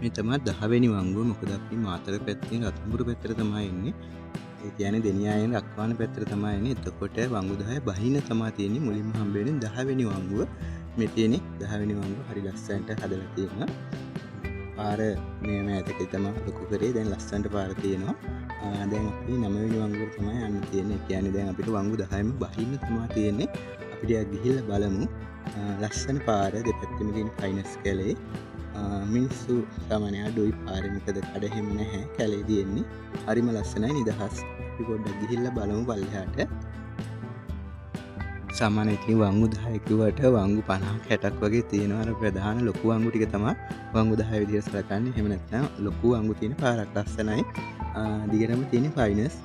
මේ තමයි 10 වෙනි වංගුව. මොකද අපි මාතර පැත්තෙන් රත්නපුර පැත්තට තමයි එන්නේ. ඒ කියන්නේ දෙනියායෙන් රක්වාන පැත්තට තමයි එන්නේ. එතකොට වංගු 10 බහින තමයි තියෙන්නේ. මුලින්ම හම්බ වෙන්නේ 10 වෙනි වංගුව. මේ තියෙන්නේ 10 වෙනි වංගුව. හරි ලස්සනට හදලා තියෙනවා. පාර මේ මෑතකේ තමයි ලොකු කරේ. දැන් ලස්සනට පාර තියෙනවා. දැන් අපි 9 වෙනි වංගුව තමයි යන්න තියෙන්නේ. ඒ කියන්නේ දැන් අපිට වංගු 10ම බහින්න තමයි තියෙන්නේ. අපිට ගිහිල්ලා බලමු. ලස්සන පාර දෙපැත්තෙම තියෙන ෆයිනස් කැලේ. මිනිස්සු සාමාන්‍ය අඩුයි පාරේ මොකද කඩ හැම නැහැ කැලේ තියෙන්නේ. හරිම ලස්සනයි නිදහස්. අපි පොඩ්ඩක් ගිහිල්ලා බලමු පල්ලෙහාට. සාමාන්‍ය ඉතින් වංගු 10 කිව්වට වංගු 50ක් 60ක් වගේ තියෙනවා. අර ප්‍රධාන ලොකු වංගු ටික තමයි වංගු 10 විදිහට සලකන්නේ. එහෙම නැත්නම් ලොකු වංගු තියෙන පාරක් ලස්සනයි. දිගටම තියෙන ෆයිනස්.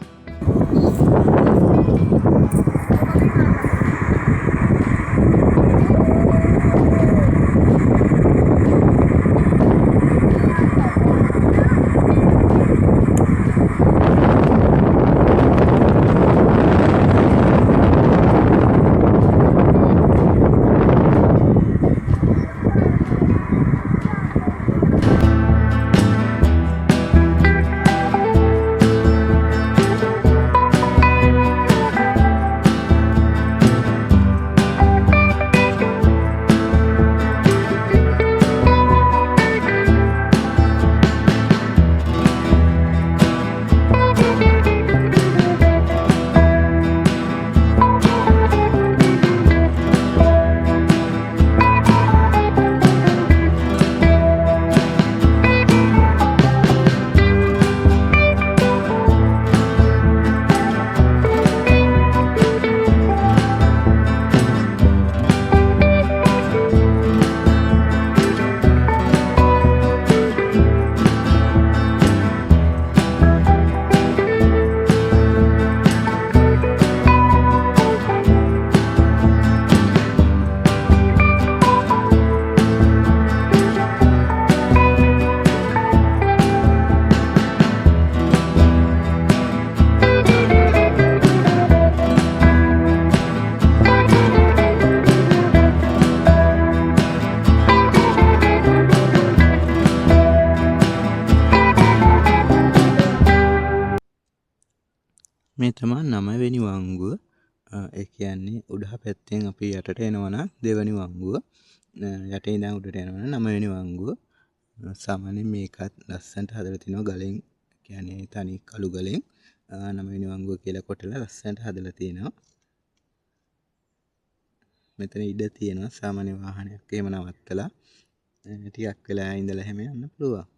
මේ තමයි 9 වෙනි වංගුව. ඒ කියන්නේ උඩහ පැත්තෙන් අපි යටට එනවා නම් දෙවෙනි වංගුව. යටින් ඉඳන් උඩට යනවා නම් 9 වෙනි වංගුව. සාමාන්‍යයෙන් මේකත් ලස්සනට හදලා තිනවා ගලෙන්. කියන්නේ තනි කළු ගලෙන් 9 වෙනි වංගුව කියලා කොටලා ලස්සනට හදලා තියෙනවා. මෙතන ඉඩ තියෙනවා සාමාන්‍ය වාහනයක් එහෙම නවත්තලා ටිකක් වෙලා ඉඳලා හැම යන්න පුළුවන්.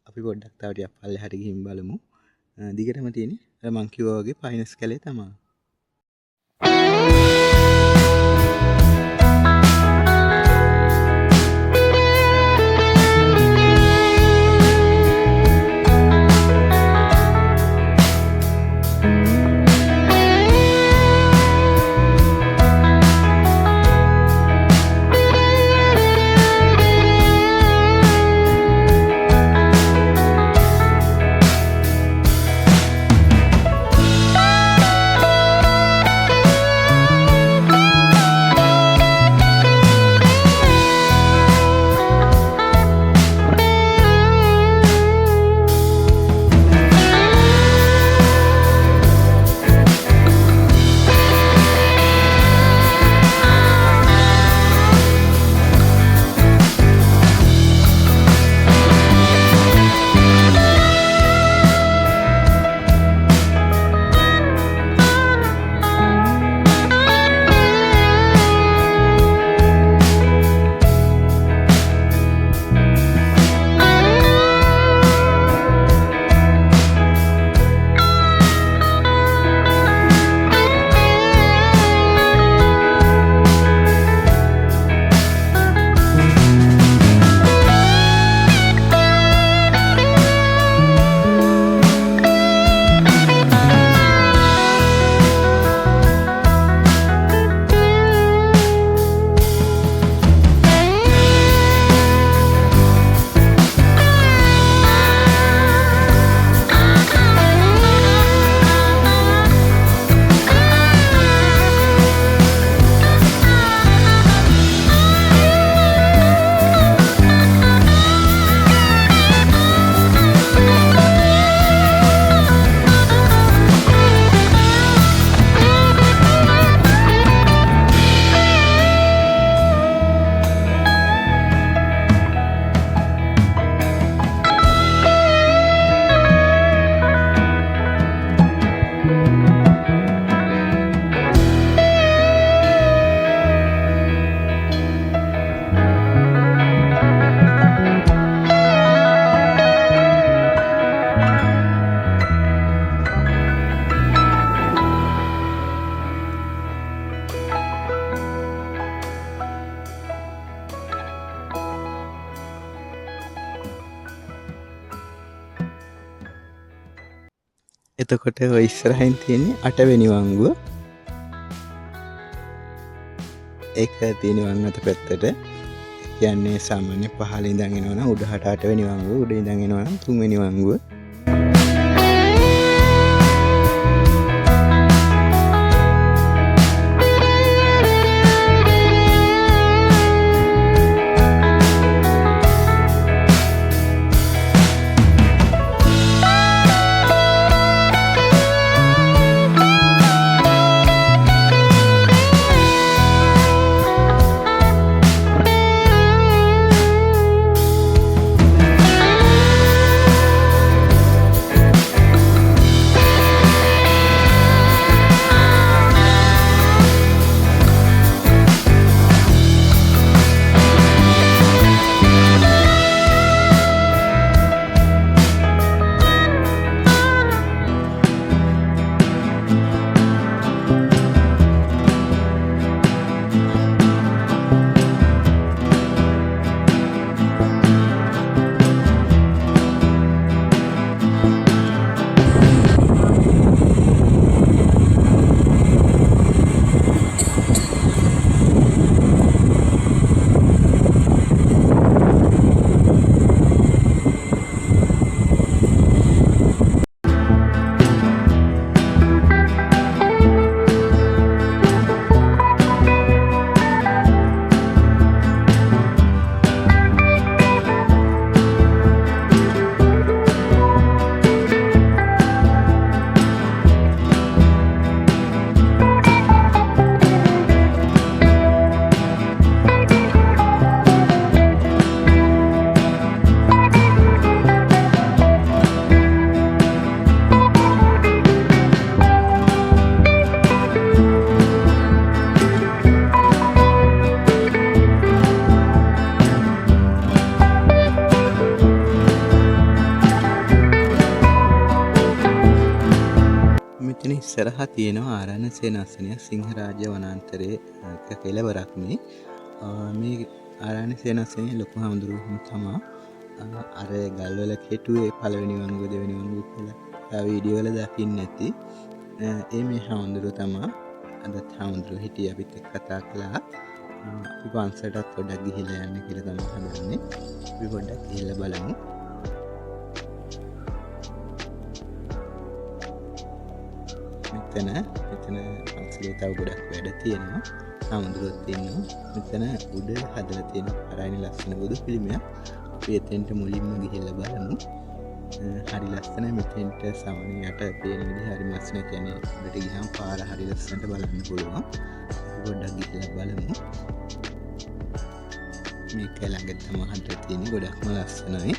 අපි පොඩ්ඩක් තව ටිකක් පල්ලෙහාට ගිහින් බලමු. දිගටම තියෙන්නේ මං කිව්වා වගේ ෆයිනස් කැලේ තමයි. එතකොට ඔය ඉස්සරහින් තියෙන්නේ 8 වෙනි වංගුව. ඒක තියෙන වංග අත පැත්තට. කියන්නේ සාමාන්‍ය පහළ ඉඳන් එනවනම් උඩහට 8 වෙනි වංගුව, උඩ ඉඳන් එනවනම් 3 වෙනි වංගුව. මෙතන ඉස්සරහා තියෙනවා ආරණ්‍ය සේනාසනය සිංහරාජ්‍ය වනාන්තරයේ කෙළවරක් මේ. මේ ආරණ්‍ය සේනාසනයේ ලොකු හාමුදුරුවෝ තමයි අර ගල්වල කෙටුවේ පළවෙනි වංගුව දෙවෙනි වංගුව කියලා වීඩියෝ වල දකින්න ඇති. මේ හාමුදුරුවෝ තමයි අදත් හාමුදුරුවෝ හිටියේ අපිත් එක්ක කතා කළා. අපි පන්සලටත් පොඩ්ඩක් ගිහිල්ලා යන්න කියලා තමයි හදන්නේ. අපි පොඩ්ඩක් ගිහිල්ලා බලමු. මෙතන පන්සලේ තව ගොඩක් වැඩ තියෙනවා. හාමුදුරුවෝත් ඉන්නවා. මෙතන උඩ හදලා තියෙන පරායින ලස්සන බුදු පිළිමයක්. අපි එතෙන්ට මුලින්ම ගිහිල්ලා බලමු. හරි ලස්සනයි. මෙතෙන්ට සමනයට පේන විදිහ හරි ලස්සනයි. කියන්නේ උඩට ගියාම පාර හරි ලස්සනට බලන්න පුළුවන්. අපි පොඩ්ඩක් ගිහිල්ලා බලමු. මේක ළඟ තමයි හදලා තියෙන්නේ. ගොඩක්ම ලස්සනයි.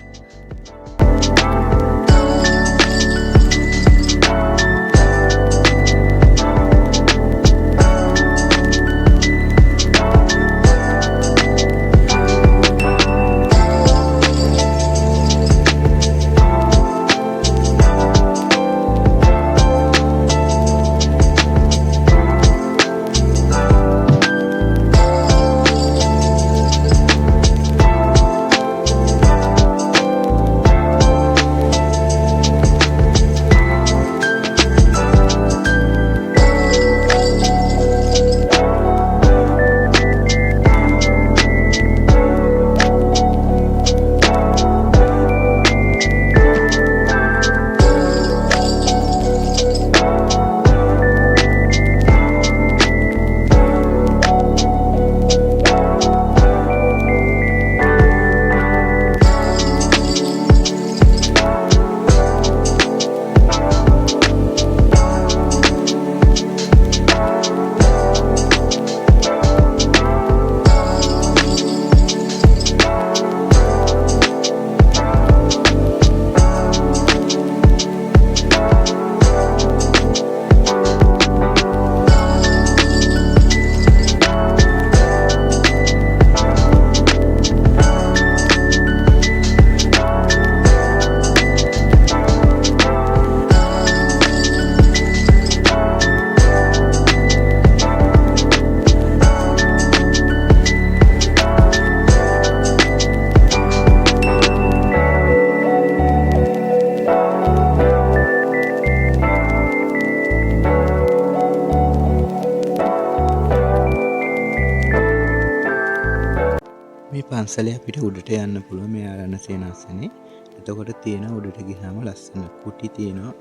පන්සලේ අපිට උඩට යන්න පුළුවන් මේ ආරණ්‍ය සේනාසනේ. එතකොට තියෙන උඩට ගියාම ලස්සන කුටි තියෙනවා.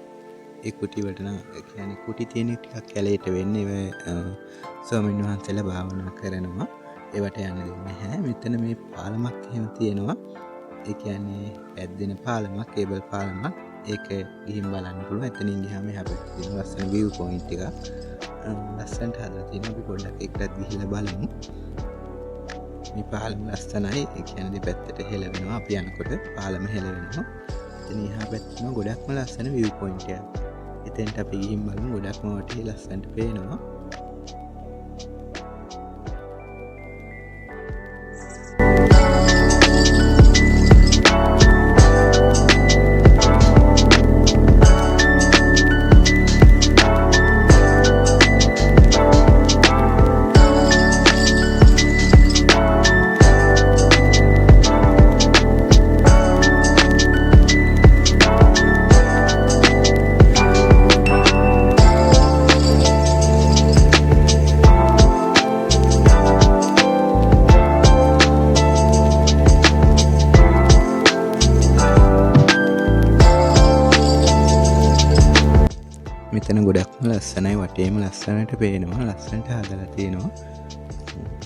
ඒ කුටි වලට නම් කියන්නේ කුටි තියෙන ටිකක් කැලේට වෙන්නේ ස්වාමීන් වහන්සේලා භාවනා කරනවා. ඒවට යන්න දෙන්නේ නැහැ. මෙතන මේ පාලමක් එහෙම තියෙනවා. ඒ කියන්නේ ඇද්දෙන පාලමක්, කේබල් පාලමක්. ඒක ගිහින් බලන්න පුළුවන්. එතනින් ගියාම එහා පැත්තේ තියෙන ලස්සන view point එක. ලස්සනට හදලා තියෙනවා. අපි පොඩ්ඩක් ඒකටත් ගිහිල්ලා බලමු. මේ පාලම ලස්සනයි. ඒ කියන්නේ දෙපැත්තට හෙලවෙනවා. අපි යනකොට පාලම හෙලවෙනවා. එතන එහා පැත්තේම ගොඩක්ම ලස්සන view point එකක්. එතෙන්ට අපි ගිහින් බලමු. ගොඩක්ම වටේ ලස්සනට පේනවා. මෙතන ගොඩක්ම ලස්සනයි. වටේම ලස්සනට පේනවා. ලස්සනට හදලා තියෙනවා.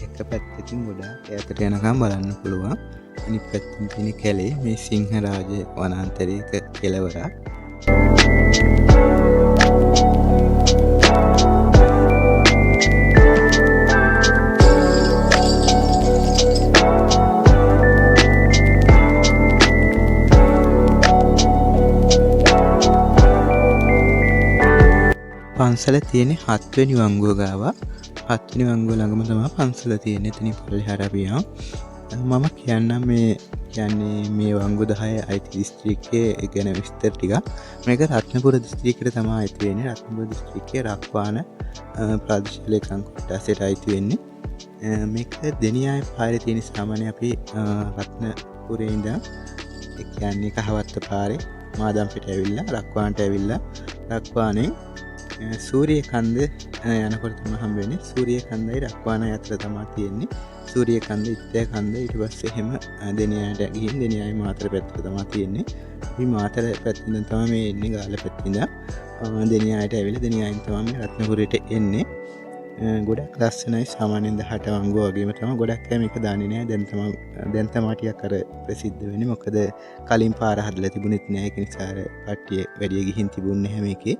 එක පැත්තකින් ගොඩක් ඈතට යනකම් බලන්න පුළුවන්. අනිත් පැත්තෙන් තියෙන කැලේ මේ සිංහරාජ වනාන්තරයක කෙළවරක්. පන්සල තියෙන 7 වෙනි වංගුව ගාව. 7 වෙනි වංගුව ළඟම තමයි පන්සල තියෙන්නේ. එතනින් පල්ලෙහාට අපි යමු. මම කියන්නම් මේ වංගු 10 අයිති දිස්ත්‍රික්කයේ ගැන විස්තර ටික. මේක රත්නපුර දිස්ත්‍රික්කයට තමයි අයිති වෙන්නේ. රත්නපුර දිස්ත්‍රික්කයේ රක්වාන ප්‍රාදේශීය ලේකම් කොටසට අයිති වෙන්නේ. මේක දෙනියාය පාරේ තියෙන සාමාන්‍ය අපි රත්නපුරේ ඉඳන් ඒ කියන්නේ කහවත්ත පාරේ මාදම්පිට ඇවිල්ලා රක්වානට ඇවිල්ලා රක්වානේ සූරිය කන්ද යනකොට තමයි හම්බ වෙන්නේ. සූරිය කන්දයි රක්වාන අතර තමයි තියෙන්නේ. සූරිය කන්ද, ඉත්තේ කන්ද, ඊට පස්සේ එහෙම දෙනියායට ගිහින් දෙනියායි මාතර පැත්තට තමයි තියෙන්නේ. මේ මාතර පැත්තෙන් තමයි මේ එන්නේ ගාල්ල පැත්තෙන්. දෙනියායට ඇවිල්ලා දෙනියායින් තමයි මේ රත්නපුරයට එන්නේ. ගොඩක් ලස්සනයි. සාමාන්‍යයෙන් 18 වංගුව වගේම තමයි. ගොඩක් අය මේක දන්නේ නැහැ. දැන් තමයි ටිකක් අර ප්‍රසිද්ධ වෙන්නේ. මොකද කලින් පාර හදලා තිබුණෙත් නැහැ. ඒක නිසා අර කට්ටිය වැඩි ගිහින් තිබුණේ නැහැ මේකේ.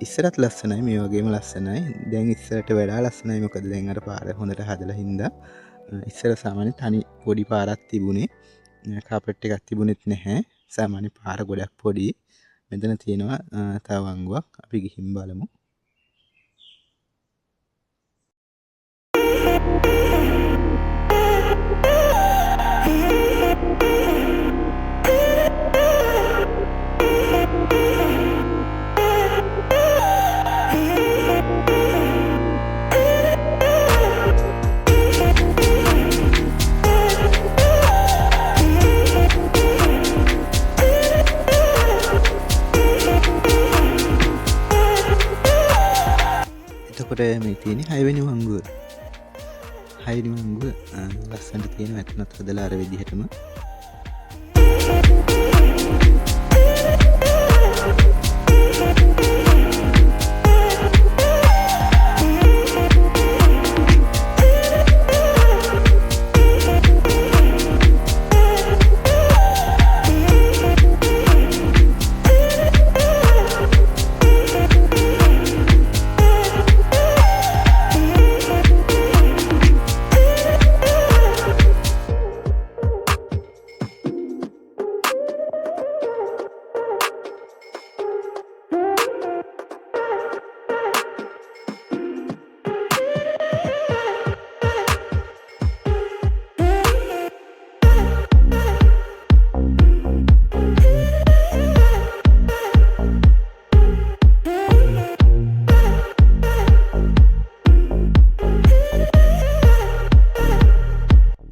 ඉස්සරත් ලස්සනයි. මේ වගේම ලස්සනයි. දැන් ඉස්සරට වඩා ලස්සනයි. මොකද දැන් අර පාර හොඳට හදලා හින්දා. ඉස්සර සාමාන්‍ය තනි පොඩි පාරක් තිබුණේ. කාපට් එකක් තිබුණෙත් නැහැ. සාමාන්‍ය පාර ගොඩක් පොඩි. මෙතන තියෙනවා තව වංගුවක්. අපි ගිහින් බලමු. එතකොට මේ තියෙන්නේ 6 වෙනි වංගුව. 6 වෙනි වංගුව ලස්සනට තියෙනවා. එතනත් හදලා අර විදිහටම.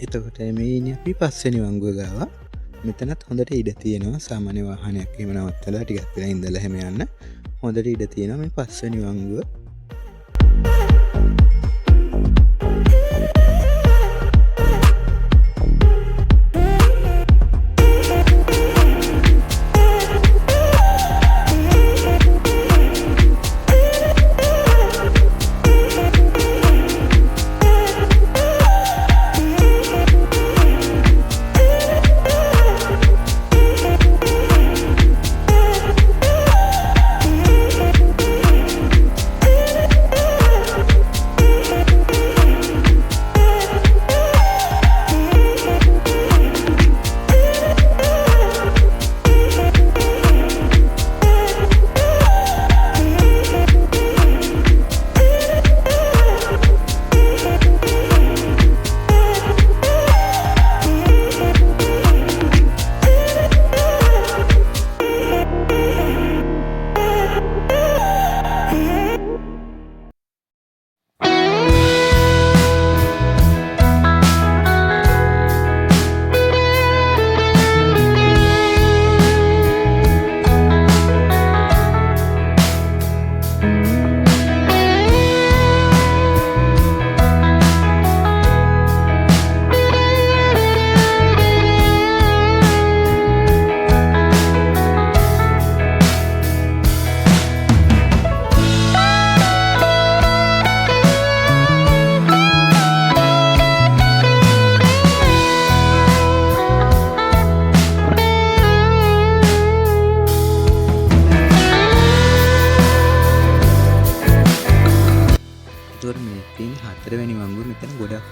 එතකොට මේ ඉන්නේ අපි 5 වෙනි වංගුව ගාව. මෙතනත් හොඳට ඉඩ තියෙනවා. සාමාන්‍ය වාහනයක් එහෙම නවත්තලා ටිකක් වෙලා ඉඳලා හැම යන්න හොඳට ඉඩ තියෙනවා මේ 5 වෙනි වංගුව.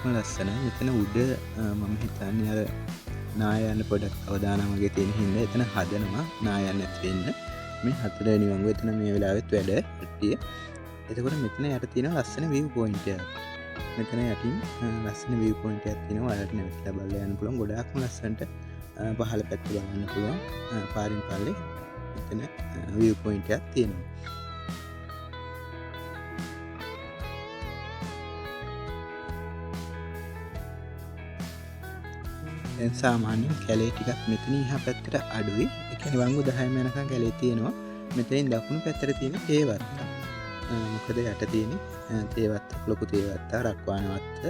ගොඩක්ම ලස්සනයි. මෙතන උඩ මම හිතන්නේ අර නායයන් පොඩක් අවදානම් වගේ තියෙන හින්දා එතන හදනවා නායයන් නැති වෙන්න. මේ 4 වෙනි වංගුව එතන මේ වෙලාවෙත් වැඩ කට්ටිය. එතකොට මෙතන යට තියෙන ලස්සන view point එකක්. මෙතන යටින් ලස්සන view point එකක් තියෙනවා. ඔයාලට නැවතිලා බලලා යන්න පුළුවන්. ගොඩාක්ම ලස්සනට පහළ පැත්ත බලන්න පුළුවන්. පාරින් පල්ලේ මෙතන view point එකක් තියෙනවා. දැන් සාමාන්‍යයෙන් කැලේ ටිකක් මෙතන ඉහා පැත්තට අඩුයි. ඒ කියන්නේ වංගු 10ම යනකම් කැලේ තියෙනවා. මෙතනින් දකුණු පැත්තට තියෙන තේවත්ත. මොකද යට තියෙන තේවත්ත ලොකු තේවත්ත රක්වානවත්ත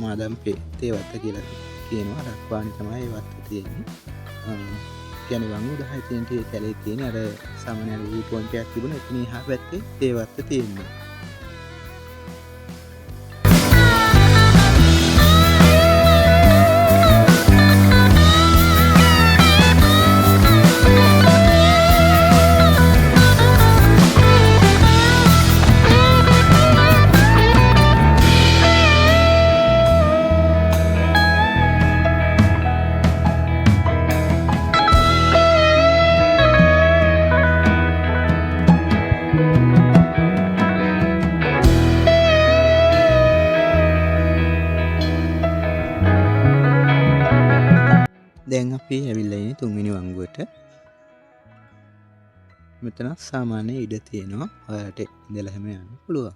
මාදම්පේ තේවත්ත කියලා කියනවා. රක්වානි තමයි ඒ වත්ත තියෙන්නේ. කියන්නේ වංගු 10 තියෙන කැලේ තියෙන අර සාමාන්‍ය view point එකක් තිබුණා. එතන ඉහා පැත්තේ තේවත්ත තියෙනවා. දැන් අපි ඇවිල්ලා ඉන්නේ 3 වෙනි වංගුවට. මෙතන සාමාන්‍ය ඉඩ තියෙනවා. ඔයාලට ඉඳලා හැම යන්න පුළුවන්.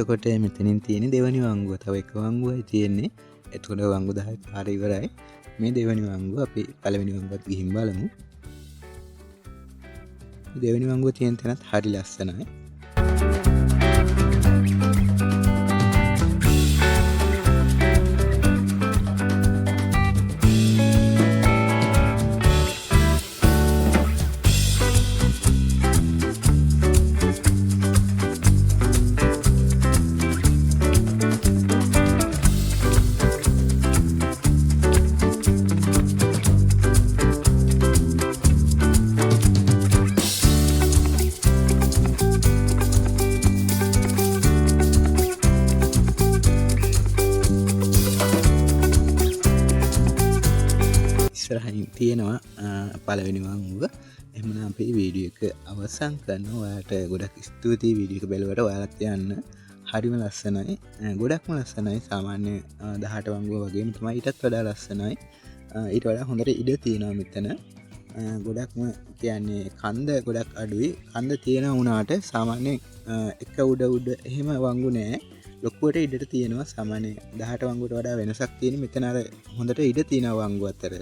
එතකොට මෙතනින් තියෙන දෙවනි වංගුව තව එක වංගුවයි තියෙන්නේ. එතකොට වංගු 10 පාර ඉවරයි. මේ දෙවනි වංගුව අපි පළවෙනි වංගුවත් ගිහින් බලමු. දෙවනි වංගුව තියෙන තැනත් හරි ලස්සනයි. ඉස්සරහින් තියෙනවා පළවෙනි වංගුව. එහෙනම් අපි වීඩියෝ එක අවසන් කරනවා. ඔයාලට ගොඩක් ස්තුතියි වීඩියෝ එක බැලුවට. ඔයාලත් යන්න. හරිම ලස්සනයි. ගොඩක්ම ලස්සනයි. සාමාන්‍ය 18 වංගුව වගේම තමයි ඊටත් වඩා ලස්සනයි. ඊට වඩා හොඳට ඉඩ තියෙනවා මෙතන. ගොඩක්ම කියන්නේ කන්ද ගොඩක් අඩුයි. කන්ද තියෙන වුණාට සාමාන්‍යයෙන් එක උඩ එහෙම වංගු නෑ. ලොකුවට ඉඩට තියෙනවා. සාමාන්‍යයෙන් 18 වංගුවට වඩා වෙනසක් තියෙන මෙතන අර හොඳට ඉඩ තියෙන වංගු අතර.